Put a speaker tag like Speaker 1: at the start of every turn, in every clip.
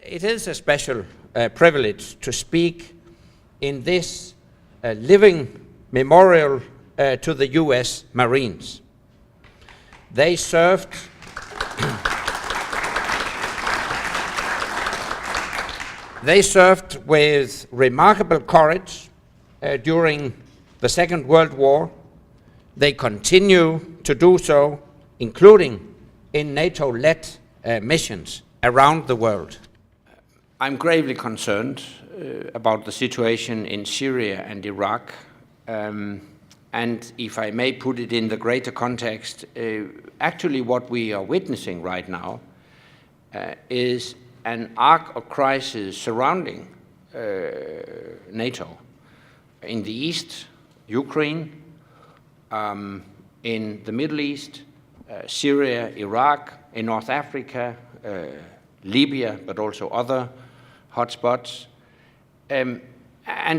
Speaker 1: It is a special privilege to speak in this living memorial to the U.S. Marines. They served with remarkable courage during the Second World War. They continue to do so, including in NATO-led missions around the world. I'm gravely concerned about the situation in Syria and Iraq. And if I may put it in the greater context, actually what we are witnessing right now is an arc of crisis surrounding NATO. In the East, Ukraine, in the Middle East, Syria, Iraq, in North Africa, Libya, but also other hotspots. And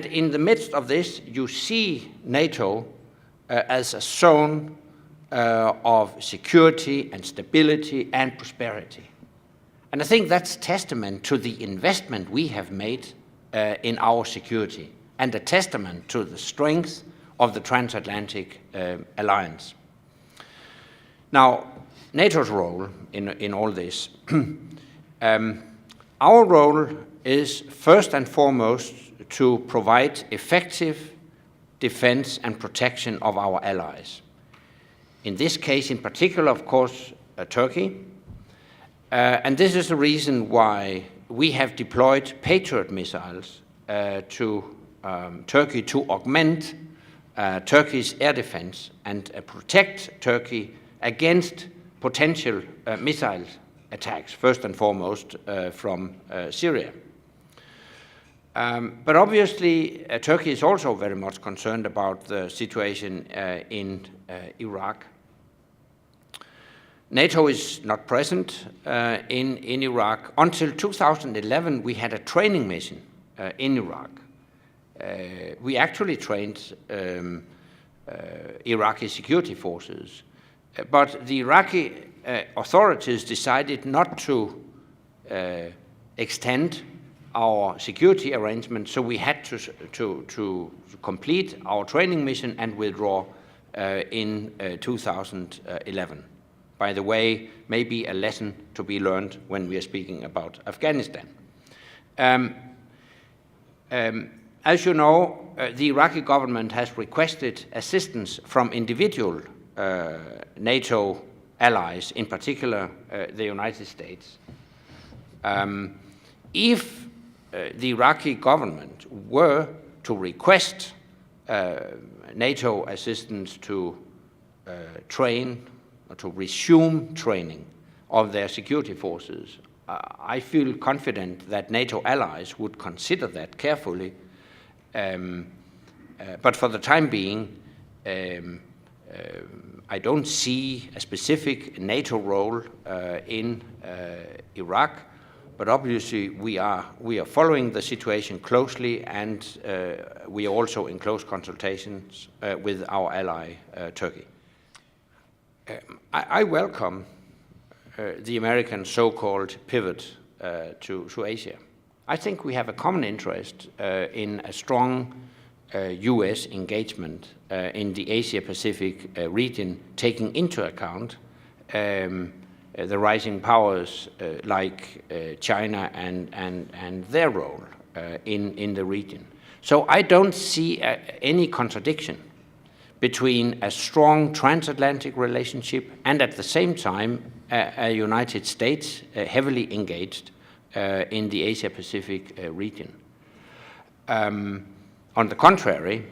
Speaker 1: in the midst of this, you see NATO as a zone of security and stability and prosperity. And I think that's testament to the investment we have made in our security and a testament to the strength of the transatlantic alliance. Now, NATO's role in all this, our role is first and foremost to provide effective defense and protection of our allies. In this case, in particular, of course, Turkey. And this is the reason why we have deployed Patriot missiles to Turkey to augment Turkey's air defense and protect Turkey against potential missile attacks, first and foremost from Syria. But obviously, Turkey is also very much concerned about the situation in Iraq. NATO is not present in Iraq. Until 2011, we had a training mission in Iraq. We actually trained Iraqi security forces, but the Iraqi authorities decided not to extend our security arrangement, so we had to complete our training mission and withdraw in 2011. By the way, maybe a lesson to be learned when we are speaking about Afghanistan. As you know, the Iraqi government has requested assistance from individual NATO allies, in particular the United States. If the Iraqi government were to request NATO assistance to train or to resume training of their security forces, I feel confident that NATO allies would consider that carefully. But for the time being, I don't see a specific NATO role in Iraq, but obviously we are following the situation closely, and we are also in close consultations with our ally, Turkey. I welcome the American so-called pivot to Asia. I think we have a common interest in a strong U.S. engagement in the Asia-Pacific region, taking into account the rising powers like China and their role in the region. So I don't see any contradiction between a strong transatlantic relationship and at the same time a United States heavily engaged in the Asia-Pacific region. On the contrary,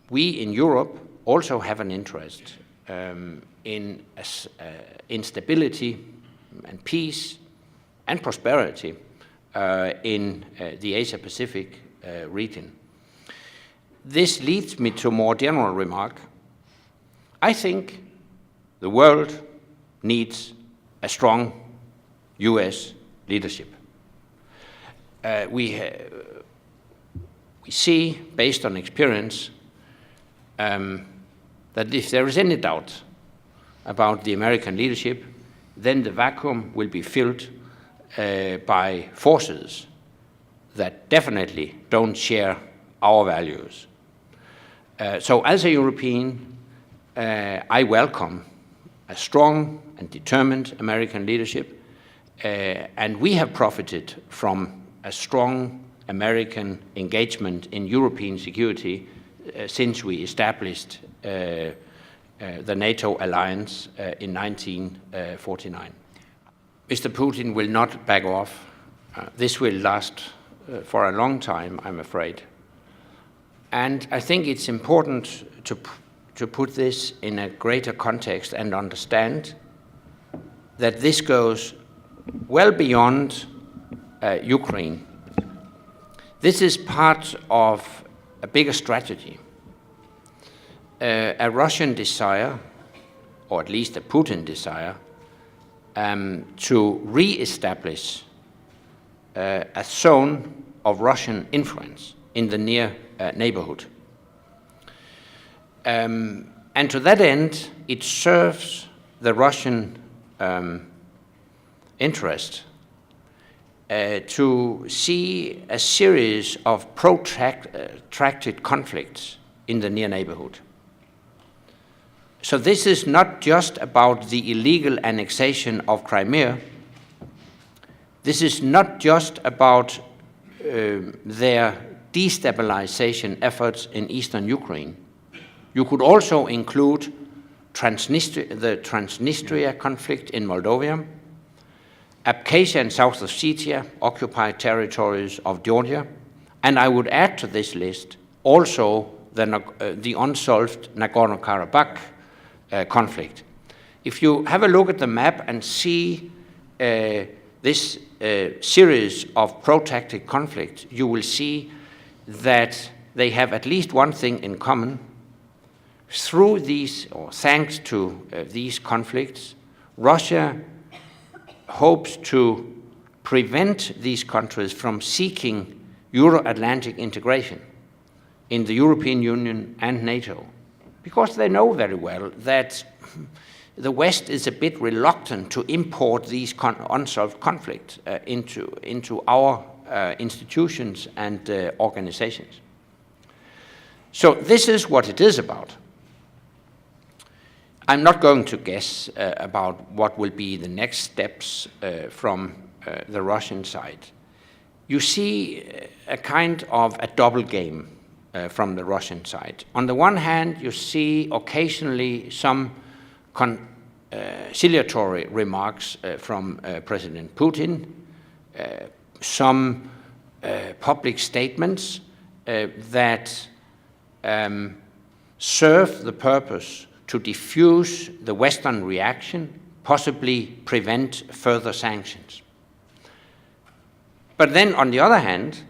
Speaker 1: we in Europe also have an interest in stability and peace and prosperity in the Asia-Pacific region. This leads me to a more general remark. I think the world needs a strong U.S. leadership. We see, based on experience, that if there is any doubt about the American leadership, then the vacuum will be filled by forces that definitely don't share our values. So as a European, I welcome a strong and determined American leadership, and we have profited from a strong American engagement in European security since we established the NATO alliance in 1949. Mr. Putin will not back off. This will last for a long time, I'm afraid. And I think it's important to put this in a greater context and understand that this goes well beyond Ukraine. This is part of a bigger strategy, a Russian desire, or at least a Putin desire, to re-establish a zone of Russian influence in the near neighborhood. And to that end, it serves the Russian interest to see a series of protracted conflicts in the near neighborhood. So this is not just about the illegal annexation of Crimea. This is not just about their destabilization efforts in eastern Ukraine. You could also include the Transnistria conflict in Moldova, Abkhazia and South Ossetia, occupied territories of Georgia, and I would add to this list also the unsolved Nagorno-Karabakh conflict. If you have a look at the map and see this series of protracted conflicts, you will see that they have at least one thing in common. Through these, or thanks to these conflicts, Russia hopes to prevent these countries from seeking Euro-Atlantic integration in the European Union and NATO, because they know very well that the West is a bit reluctant to import these unsolved conflicts into our institutions and organizations. So this is what it is about. I'm not going to guess about what will be the next steps from the Russian side. You see a kind of a double game from the Russian side. On the one hand, you see occasionally some conciliatory remarks from President Putin, some public statements that serve the purpose to diffuse the Western reaction, possibly prevent further sanctions. But then, on the other hand,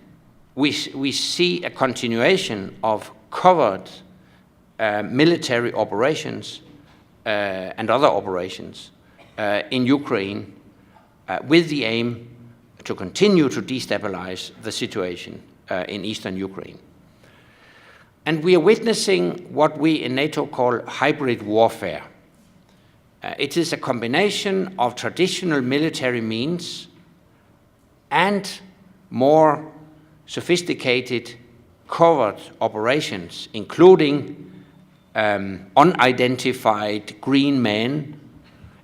Speaker 1: we see a continuation of covert military operations and other operations in Ukraine with the aim to continue to destabilize the situation in eastern Ukraine. And we are witnessing what we in NATO call hybrid warfare. It is a combination of traditional military means and more sophisticated covert operations, including unidentified green men,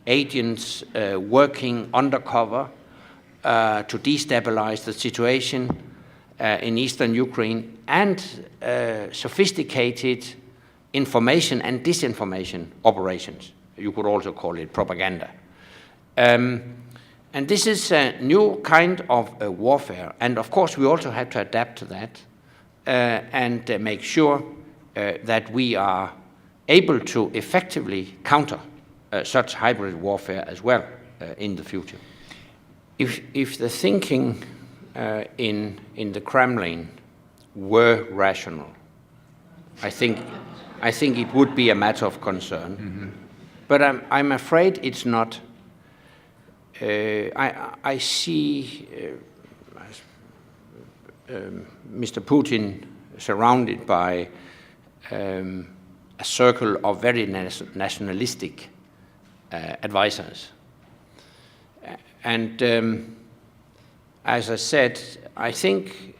Speaker 1: agents working undercover to destabilize the situation in eastern Ukraine, and sophisticated information and disinformation operations. You could also call it propaganda. And this is a new kind of warfare. And of course, we also have to adapt to that and make sure that we are able to effectively counter such hybrid warfare as well in the future. If the thinking in the Kremlin were rational, I think it would be a matter of concern. Mm-hmm. But I'm afraid it's not. I see Mr. Putin surrounded by a circle of very nationalistic advisors. And as I said, I think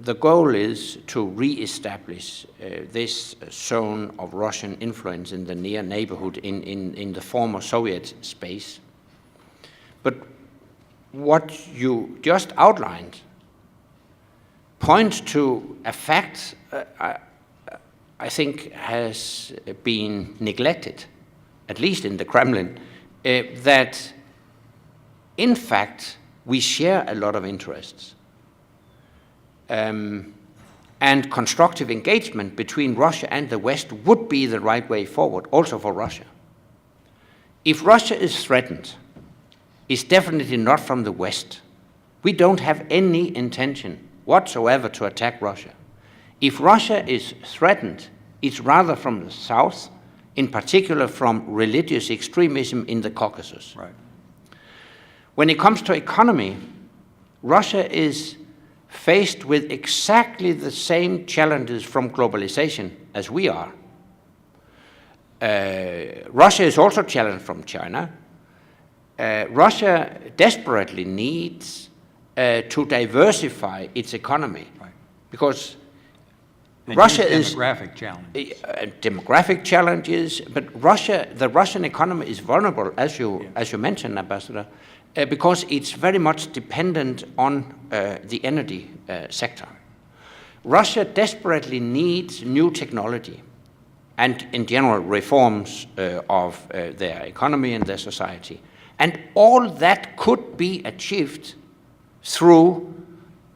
Speaker 1: the goal is to re-establish this zone of Russian influence in the near neighborhood in the former Soviet space. But what you just outlined points to a fact I think has been neglected, at least in the Kremlin, that in fact we share a lot of interests. And constructive engagement between Russia and the West would be the right way forward, also for Russia. If Russia is threatened, it's definitely not from the West. We don't have any intention whatsoever to attack Russia. If Russia is threatened, it's rather from the South, in particular from religious extremism in the Caucasus.
Speaker 2: Right.
Speaker 1: When it comes to economy, Russia is faced with exactly the same challenges from globalization as we are. Russia is also challenged from China. Russia desperately needs to diversify its economy,
Speaker 2: right,
Speaker 1: because
Speaker 2: and
Speaker 1: Russia is
Speaker 2: demographic challenges.
Speaker 1: Demographic challenges, but the Russian economy is vulnerable, as you mentioned, Ambassador, because it's very much dependent on the energy sector. Russia desperately needs new technology and, in general, reforms of their economy and their society. And all that could be achieved through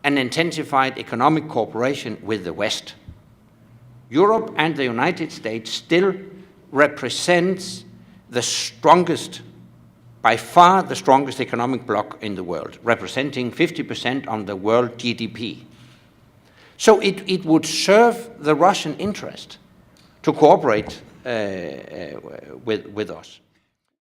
Speaker 1: an intensified economic cooperation with the West. Europe and the United States still represents the strongest, by far the strongest economic bloc in the world, representing 50% of the world GDP. So it would serve the Russian interest to cooperate with us.